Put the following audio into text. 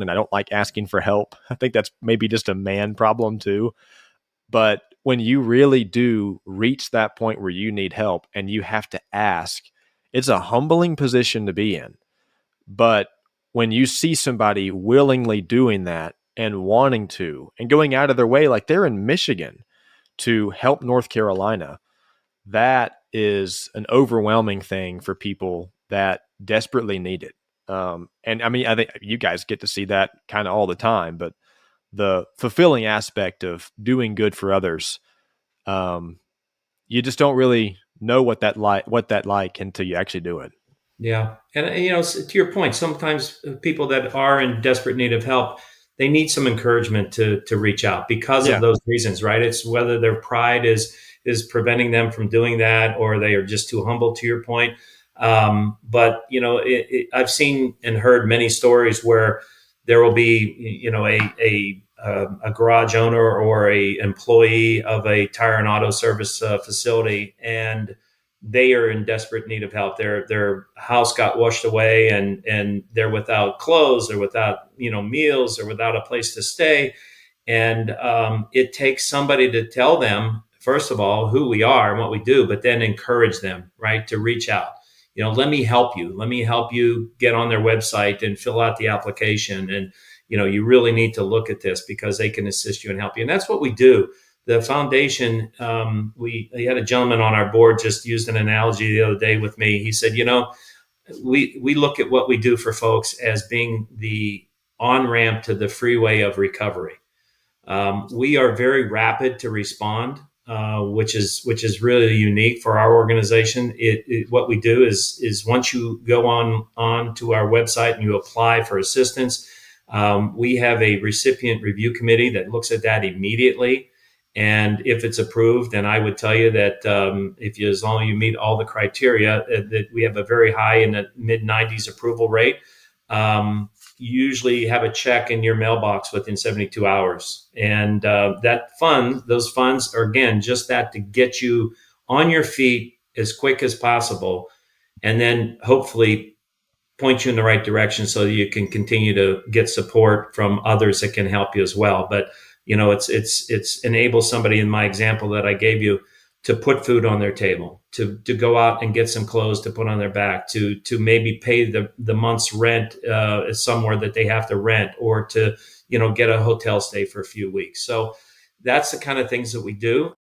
and I don't like asking for help. I think that's maybe just a man problem too. But when you really do reach that point where you need help and you have to ask, it's a humbling position to be in. But when you see somebody willingly doing that and wanting to and going out of their way, like they're in Michigan to help North Carolina, that is an overwhelming thing for people that desperately need it. And I mean, I think you guys get to see that kind of all the time, but the fulfilling aspect of doing good for others, you just don't really know what that like until you actually do it. Yeah. And, to your point, sometimes people that are in desperate need of help, they need some encouragement to reach out because of Yeah. those reasons, right? It's whether their pride is preventing them from doing that, or they are just too humble, to your point. But, I've seen and heard many stories where there will be, a garage owner or a employee of a tire and auto service facility, and they are in desperate need of help. Their house got washed away, and they're without clothes, or without meals, or without a place to stay. And it takes somebody to tell them, first of all, who we are and what we do, but then encourage them, right, to reach out. Let me help you. Let me help you get on their website and fill out the application. And you really need to look at this because they can assist you and help you. And that's what we do. The foundation, we had a gentleman on our board just used an analogy the other day with me. He said, we look at what we do for folks as being the on-ramp to the freeway of recovery. We are very rapid to respond, which is really unique for our organization. What we do is once you go on to our website and you apply for assistance, we have a recipient review committee that looks at that immediately. And if it's approved, then I would tell you that as long as you meet all the criteria, that we have a very high in the mid-90s approval rate. You usually have a check in your mailbox within 72 hours. And those funds are, again, just that to get you on your feet as quick as possible, and then hopefully point you in the right direction so that you can continue to get support from others that can help you as well. But it's enable somebody, in my example that I gave you, to put food on their table, to go out and get some clothes to put on their back, to maybe pay the month's rent somewhere that they have to rent, or to get a hotel stay for a few weeks. So that's the kind of things that we do.